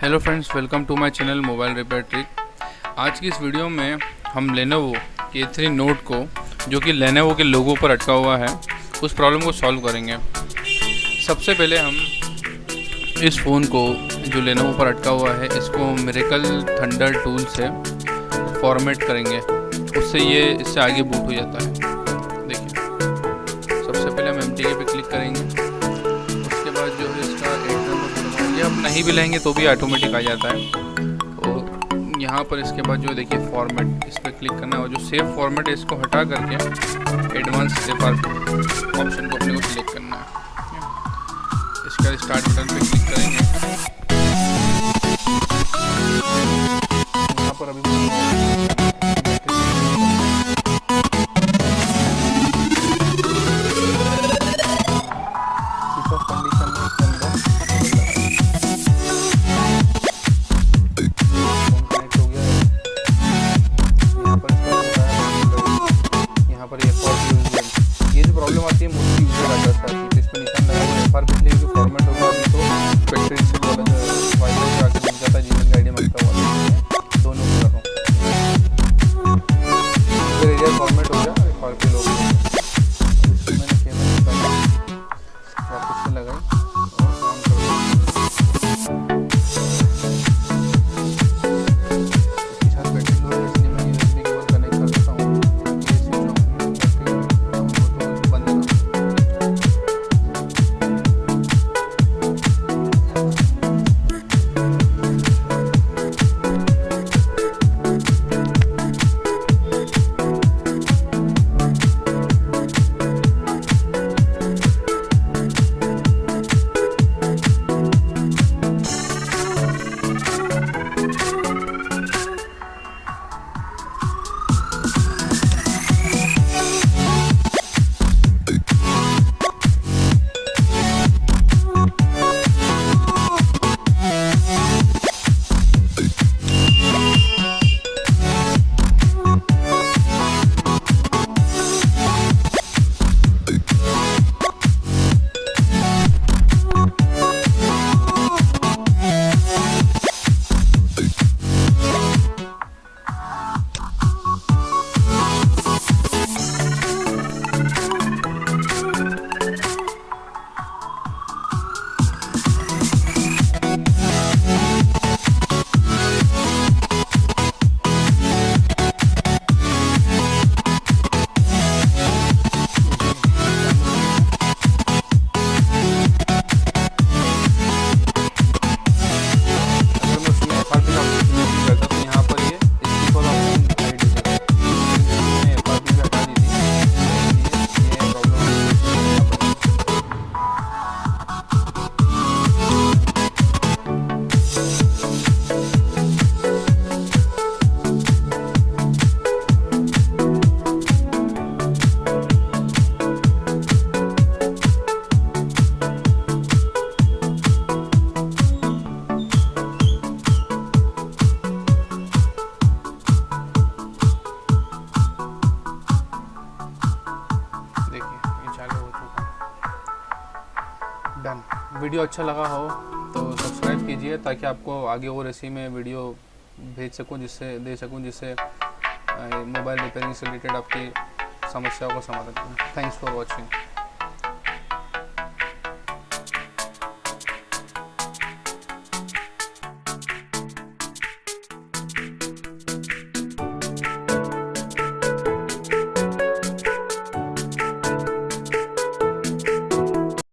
Hello friends, welcome to my channel mobile repair trick. आज की इस वीडियो में हम लेनोवो K3 नोट को, जो कि लेनोवो के लोगो पर अटका हुआ है, उस प्रॉब्लम को सॉल्व करेंगे। सबसे पहले हम इस फ़ोन को, जो लेनोवो पर अटका हुआ है, इसको मिरेकल थंडर टूल से फॉर्मेट करेंगे। उससे ये इससे आगे बूट हो जाता है। देखिए, सबसे पहले हम MTK पे क्लिक करेंगे। उसके बाद जो है इसका 8 नंबर, ये आप नहीं भी लेंगे तो भी ऑटोमेटिक आ जाता है। और यहाँ पर इसके बाद जो देखिए फॉर्मेट, इस पर क्लिक करना है और जो सेव फॉर्मेट है इसको हटा करके एडवांस सेव ऑप्शन को अपने को सिलेक्ट करना है। इसके बाद स्टार्ट बटन पे क्लिक करेंगे। यहाँ पर अभी ये जो प्रॉब्लम आती है मोस्टली यूजर एड्रेस आती है, तो इस पर निशान लगा FR पिछले जो फॉर्मेट होगा अभी तो फैक्ट्री से वाला जो वाईफाई से आके मिल जाता है, जीमेल का आईडी मांगता हुआ, दोनों कर रहा हूँ। यूजर एरिया फॉर्मेट हो गया, FR पे लोग इसको मैंने केबल निकाला, वापस से लगाई और काम कर रहा हूँ। इसके साथ बैटरी लो है, इसलिए मैं USB केबल कनेक्ट कर देता हूँ। डन। वीडियो अच्छा लगा हो तो सब्सक्राइब कीजिए, ताकि आपको आगे और ऐसी मैं वीडियो भेज सकूं, जिससे दे सकूं, जिससे मोबाइल रिपेयरिंग से रिलेटेड आपकी समस्याओं का समाधान करूं। Thanks for watching.